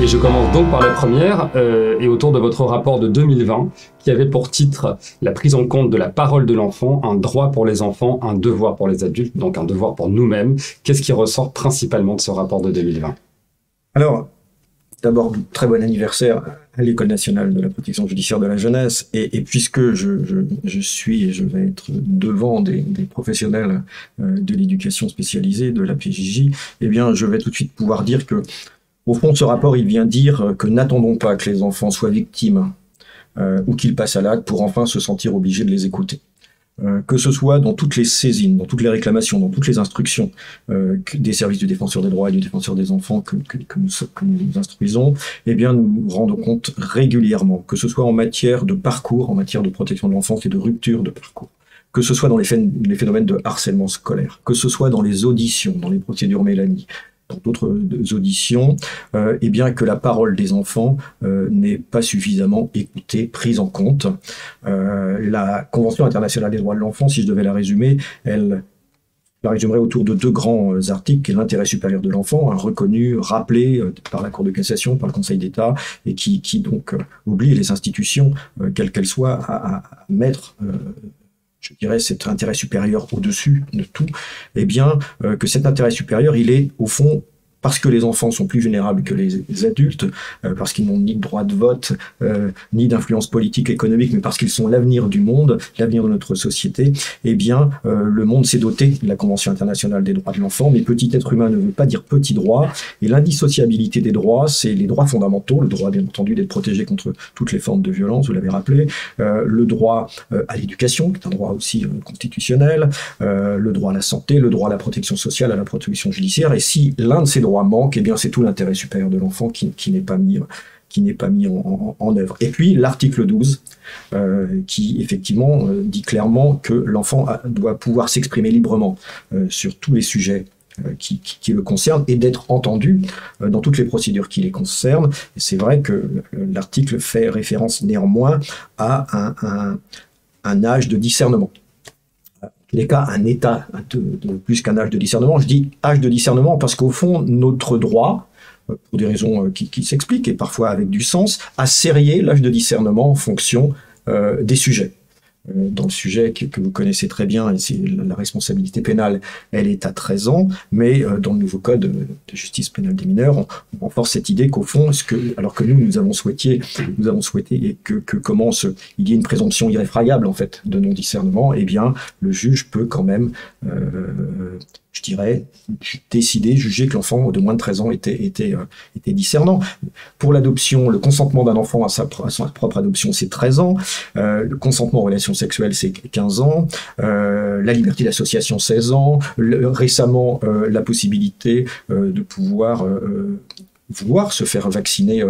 Et je commence donc par la première, et autour de votre rapport de 2020, qui avait pour titre « La prise en compte de la parole de l'enfant, un droit pour les enfants, un devoir pour les adultes, donc un devoir pour nous-mêmes ». Qu'est-ce qui ressort principalement de ce rapport de 2020 ? Alors, d'abord, très bon anniversaire à l'École nationale de la protection judiciaire de la jeunesse. Et puisque je suis et je vais être devant des professionnels de l'éducation spécialisée, de la PJJ, eh bien, je vais tout de suite pouvoir dire que, au fond, ce rapport, il vient dire que n'attendons pas que les enfants soient victimes ou qu'ils passent à l'acte pour enfin se sentir obligés de les écouter. Que ce soit dans toutes les saisines, dans toutes les réclamations, dans toutes les instructions des services du défenseur des droits et du défenseur des enfants que nous instruisons, eh bien nous rendons compte régulièrement, que ce soit en matière de parcours, en matière de protection de l'enfance et de rupture de parcours, que ce soit dans les phénomènes de harcèlement scolaire, que ce soit dans les auditions, dans les procédures Mélanie, dans d'autres auditions, eh bien que la parole des enfants n'est pas suffisamment écoutée, prise en compte. La Convention internationale des droits de l'enfant, si je devais la résumer, elle la résumerait autour de deux grands articles, qui est l'intérêt supérieur de l'enfant, reconnu, rappelé par la Cour de cassation, par le Conseil d'État, et qui donc oblige les institutions, quelles qu'elles soient, à mettre je dirais, cet intérêt supérieur au-dessus de tout, eh bien, que cet intérêt supérieur, il est, au fond, parce que les enfants sont plus vulnérables que les adultes, parce qu'ils n'ont ni de droit de vote, ni d'influence politique, économique, mais parce qu'ils sont l'avenir du monde, l'avenir de notre société, eh bien, le monde s'est doté de la Convention internationale des droits de l'enfant, mais petit être humain ne veut pas dire petit droit, et l'indissociabilité des droits, c'est les droits fondamentaux, le droit, bien entendu, d'être protégé contre toutes les formes de violence, vous l'avez rappelé, le droit à l'éducation, qui est un droit aussi constitutionnel, le droit à la santé, le droit à la protection sociale, à la protection judiciaire, et si l'un de ces droits manque, eh bien c'est tout l'intérêt supérieur de l'enfant qui n'est pas mis en œuvre. Et puis l'article 12, qui effectivement dit clairement que l'enfant doit pouvoir s'exprimer librement sur tous les sujets qui le concernent et d'être entendu dans toutes les procédures qui les concernent. Et c'est vrai que l'article fait référence néanmoins à un âge de discernement. Les cas, un état de plus qu'un âge de discernement. Je dis âge de discernement parce qu'au fond, notre droit, pour des raisons qui s'expliquent et parfois avec du sens, a serré l'âge de discernement en fonction des sujets. Dans le sujet que vous connaissez très bien, et c'est la responsabilité pénale, elle est à 13 ans, mais dans le nouveau code de justice pénale des mineurs, on renforce cette idée qu'au fond, alors que nous avons souhaité et que commence, il y ait une présomption irréfragable en fait de non-discernement, eh bien le juge peut quand même, je dirais, juger que l'enfant de moins de 13 ans était discernant. Pour l'adoption, le consentement d'un enfant à sa propre adoption, c'est 13 ans. Le consentement en relation sexuelle, c'est 15 ans. La liberté d'association, 16 ans. Récemment, la possibilité de pouvoir vouloir se faire vacciner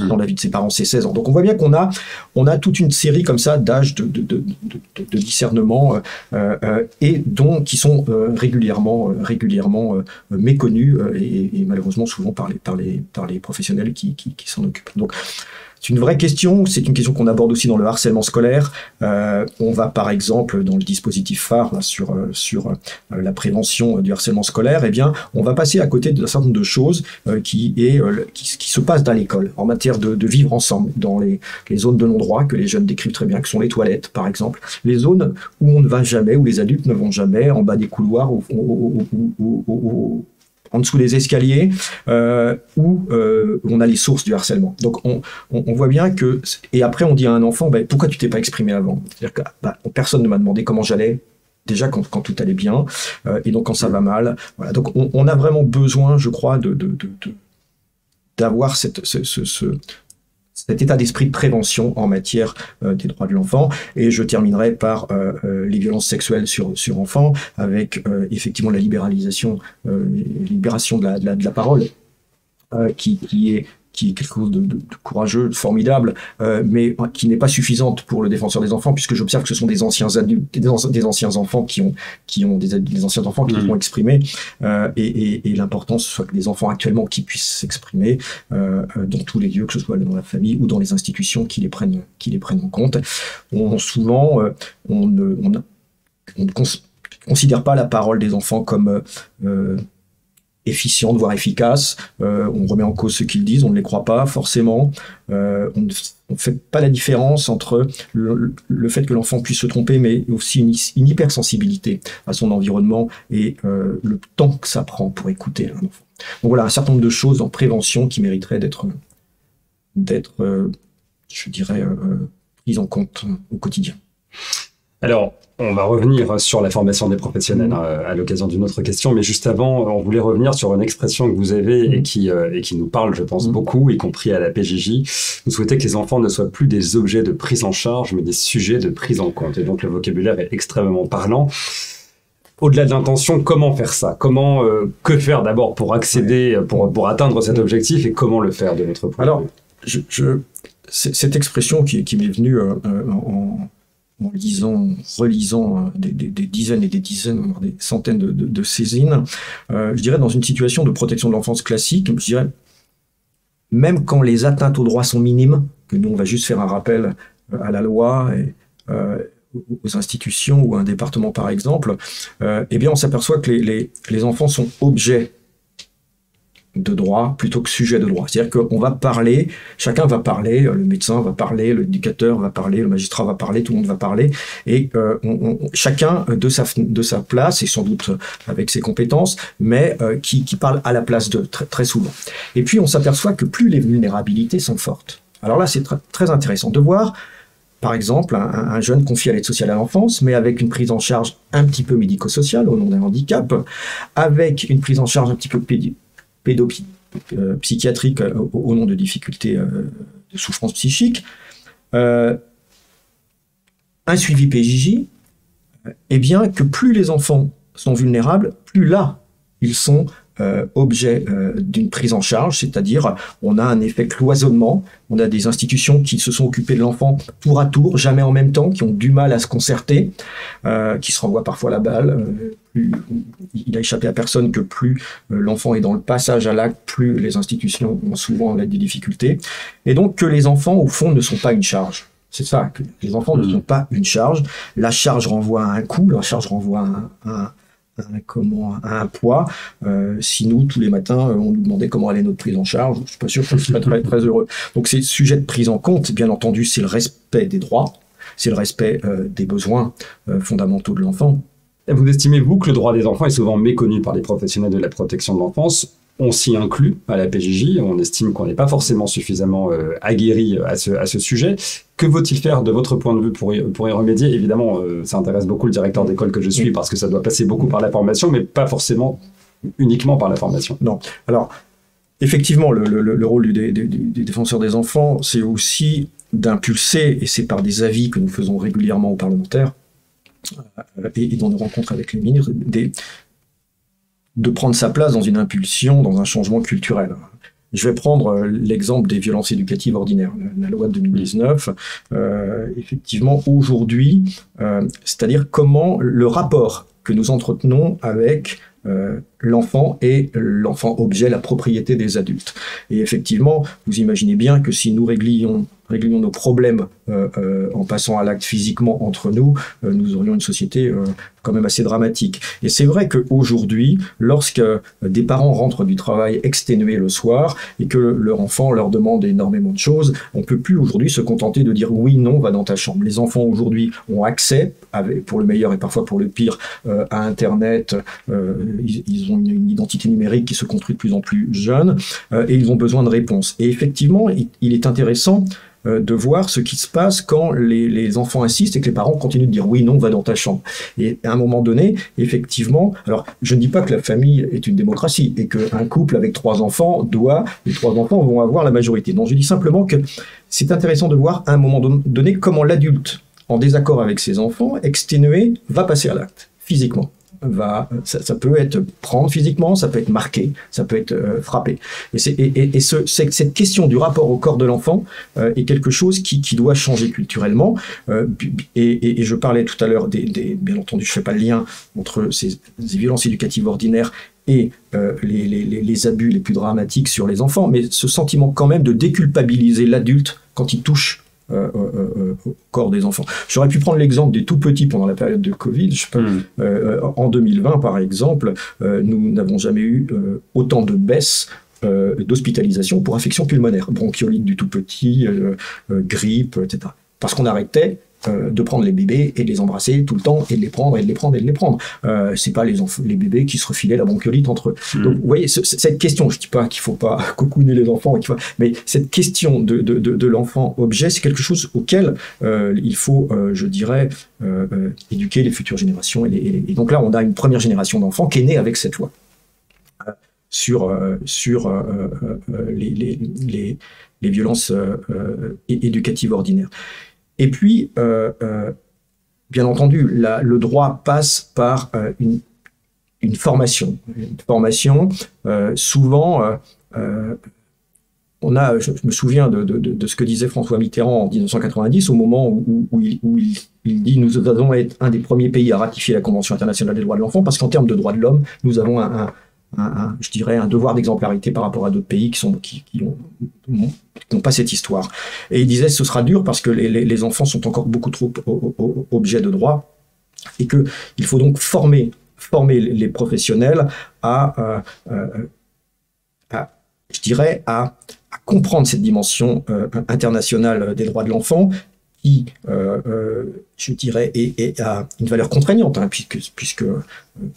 dans la vie de ses parents, c'est 16 ans. Donc on voit bien qu'on a toute une série comme ça d'âges de discernement et donc qui sont régulièrement méconnus et malheureusement souvent par les professionnels qui s'en occupent. Donc c'est une vraie question, c'est une question qu'on aborde aussi dans le harcèlement scolaire. On va par exemple dans le dispositif phare là, sur la prévention du harcèlement scolaire, eh bien on va passer à côté d'un certain nombre de choses qui se passent dans l'école en matière de vivre ensemble dans les zones de non-droit que les jeunes décrivent très bien, que sont les toilettes par exemple, les zones où on ne va jamais, où les adultes ne vont jamais, en bas des couloirs, en dessous des escaliers, où on a les sources du harcèlement. Donc on voit bien que... Et après on dit à un enfant, pourquoi tu t'es pas exprimé avant ? C'est-à-dire que personne ne m'a demandé comment j'allais, déjà quand tout allait bien, et donc quand ça va mal. Voilà. Donc on a vraiment besoin, je crois, d'avoir cet état d'esprit de prévention en matière des droits de l'enfant. Et je terminerai par les violences sexuelles sur enfants, avec effectivement la libération de la parole, qui est quelque chose de courageux, de formidable, mais qui n'est pas suffisante pour le défenseur des enfants, puisque j'observe que ce sont des anciens adultes, des anciens enfants qui ont des anciens enfants qui vont exprimer, et l'important ce soit que les enfants actuellement qui puissent s'exprimer dans tous les lieux, que ce soit dans la famille ou dans les institutions qui les prennent en compte. Souvent, on ne considère pas la parole des enfants comme efficientes, voire efficaces. On remet en cause ce qu'ils disent, on ne les croit pas forcément. On ne fait pas la différence entre le fait que l'enfant puisse se tromper, mais aussi une hypersensibilité à son environnement et le temps que ça prend pour écouter un enfant. Donc voilà, un certain nombre de choses en prévention qui mériteraient d'être je dirais, prises en compte au quotidien. Alors, on va revenir sur la formation des professionnels à l'occasion d'une autre question, mais juste avant, on voulait revenir sur une expression que vous avez et qui nous parle, je pense, beaucoup, y compris à la PJJ. Vous souhaitez que les enfants ne soient plus des objets de prise en charge, mais des sujets de prise en compte. Et donc, le vocabulaire est extrêmement parlant. Au-delà de l'intention, comment faire ça? Que faire d'abord pour accéder, pour atteindre cet objectif, et comment le faire de votre point de vue? Cette expression qui m'est venue en relisant des dizaines et des dizaines, voire des centaines de saisines, je dirais dans une situation de protection de l'enfance classique, je dirais, même quand les atteintes aux droits sont minimes, que nous on va juste faire un rappel à la loi et aux institutions ou à un département par exemple, eh bien on s'aperçoit que les enfants sont objets de droit plutôt que sujet de droit. C'est-à-dire qu'on va parler, chacun va parler, le médecin va parler, l'éducateur va parler, le magistrat va parler, tout le monde va parler, et chacun de sa place, et sans doute avec ses compétences, mais qui parle à la place d'eux, très souvent. Et puis on s'aperçoit que plus les vulnérabilités sont fortes. Alors là, c'est très intéressant de voir, par exemple, un jeune confié à l'aide sociale à l'enfance, mais avec une prise en charge un petit peu médico-sociale au nom d'un handicap, avec une prise en charge un petit peu pédopsychiatrique au nom de difficultés de souffrance psychique, un suivi PJJ, eh bien que plus les enfants sont vulnérables, plus là, ils sont objet d'une prise en charge, c'est-à-dire on a un effet cloisonnement, on a des institutions qui se sont occupées de l'enfant tour à tour, jamais en même temps, qui ont du mal à se concerter, qui se renvoient parfois la balle, plus il a échappé à personne que plus l'enfant est dans le passage à l'acte, plus les institutions ont souvent des difficultés, et donc que les enfants au fond ne sont pas une charge. C'est ça, que les enfants ne sont pas une charge, la charge renvoie à un coût, la charge renvoie à un poids. Si nous, tous les matins, on nous demandait comment allait notre prise en charge, je suis pas sûr que je serais très heureux. Donc ces sujets de prise en compte, bien entendu, c'est le respect des droits, c'est le respect des besoins fondamentaux de l'enfant. Vous estimez-vous que le droit des enfants est souvent méconnu par les professionnels de la protection de l'enfance? On s'y inclut à la PJJ, on estime qu'on n'est pas forcément suffisamment aguerri à ce sujet. Que faut-il faire de votre point de vue pour y remédier? Évidemment, ça intéresse beaucoup le directeur d'école que je suis parce que ça doit passer beaucoup par la formation, mais pas forcément uniquement par la formation. Non. Alors, effectivement, le rôle du défenseur des enfants, c'est aussi d'impulser, et c'est par des avis que nous faisons régulièrement aux parlementaires, et dans nos rencontres avec les ministres, de prendre sa place dans une impulsion, dans un changement culturel. Je vais prendre l'exemple des violences éducatives ordinaires. La loi de 2019, effectivement, aujourd'hui, c'est-à-dire comment le rapport que nous entretenons avec l'enfant et l'enfant objet, la propriété des adultes. Et effectivement, vous imaginez bien que si nous réglions nos problèmes en passant à l'acte physiquement entre nous, nous aurions une société quand même assez dramatique. Et c'est vrai qu'aujourd'hui, lorsque des parents rentrent du travail exténués le soir et que leur enfant leur demande énormément de choses, on ne peut plus aujourd'hui se contenter de dire oui, non, va dans ta chambre. Les enfants aujourd'hui ont accès, pour le meilleur et parfois pour le pire, à Internet. Ils ont une identité numérique qui se construit de plus en plus jeune et ils ont besoin de réponses. Et effectivement, il est intéressant de voir ce qui se passe quand les enfants insistent et que les parents continuent de dire oui, non, va dans ta chambre. Et à un moment donné, effectivement, alors je ne dis pas que la famille est une démocratie et qu'un couple avec 3 enfants les 3 enfants vont avoir la majorité. Non, je dis simplement que c'est intéressant de voir à un moment donné comment l'adulte, en désaccord avec ses enfants, exténué, va passer à l'acte, physiquement. Ça peut être prendre physiquement, ça peut être marqué, ça peut être frappé. Et cette question du rapport au corps de l'enfant est quelque chose qui doit changer culturellement. Et je parlais tout à l'heure bien entendu, je fais pas le lien entre ces violences éducatives ordinaires et les abus les plus dramatiques sur les enfants, mais ce sentiment quand même de déculpabiliser l'adulte quand il touche au corps des enfants. J'aurais pu prendre l'exemple des tout petits pendant la période de Covid. En 2020, par exemple, nous n'avons jamais eu autant de baisse d'hospitalisation pour infection pulmonaire, bronchiolite du tout petit, grippe, etc. Parce qu'on arrêtait de prendre les bébés et de les embrasser tout le temps et de les prendre et de les prendre et de les prendre. C'est pas les bébés qui se refilaient la bronchiolite entre eux. Donc vous voyez, cette question, je dis pas qu'il faut pas cocooner les enfants, mais cette question de l'enfant objet, c'est quelque chose auquel il faut, je dirais, éduquer les futures générations. Et donc là, on a une première génération d'enfants qui est née avec cette loi sur les violences éducatives ordinaires. Et puis, bien entendu, le droit passe par une formation. Une formation, souvent, je me souviens de ce que disait François Mitterrand en 1990, au moment où il dit « Nous allons être un des premiers pays à ratifier la Convention internationale des droits de l'enfant, parce qu'en termes de droits de l'homme, nous avons je dirais, un devoir d'exemplarité par rapport à d'autres pays qui n'ont pas cette histoire. » Et il disait ce sera dur parce que les enfants sont encore beaucoup trop objets de droit et qu'il faut donc former les professionnels à comprendre cette dimension internationale des droits de l'enfant qui, je dirais, a une valeur contraignante, hein, puisque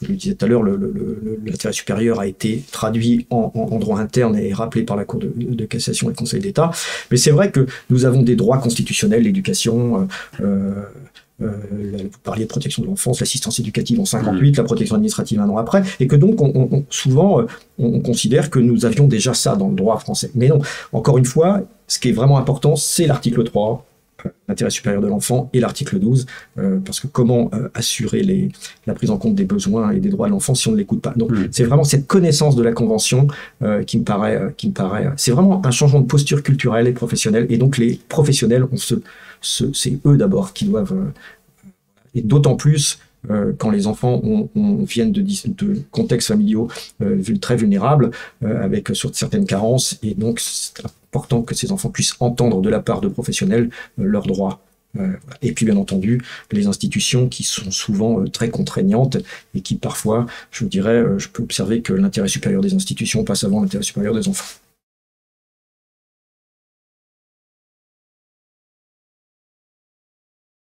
je le disais tout à l'heure, l'intérêt supérieur a été traduit en droit interne et rappelé par la Cour de cassation et le Conseil d'État. Mais c'est vrai que nous avons des droits constitutionnels, l'éducation, vous parliez de protection de l'enfance, l'assistance éducative en 58, la protection administrative un an après, et que donc souvent on considère que nous avions déjà ça dans le droit français. Mais non, encore une fois, ce qui est vraiment important, c'est l'article 3, l'intérêt supérieur de l'enfant, et l'article 12, parce que comment assurer la prise en compte des besoins et des droits de l'enfant si on ne l'écoute pas. Donc c'est vraiment cette connaissance de la Convention qui me paraît, c'est vraiment un changement de posture culturelle et professionnelle, et donc les professionnels, c'est eux d'abord qui doivent, et d'autant plus quand les enfants viennent de contextes familiaux très vulnérables, avec sur certaines carences, et donc c'est important que ces enfants puissent entendre de la part de professionnels leurs droits. Et puis bien entendu, les institutions qui sont souvent très contraignantes et qui parfois, je vous dirais, je peux observer que l'intérêt supérieur des institutions passe avant l'intérêt supérieur des enfants.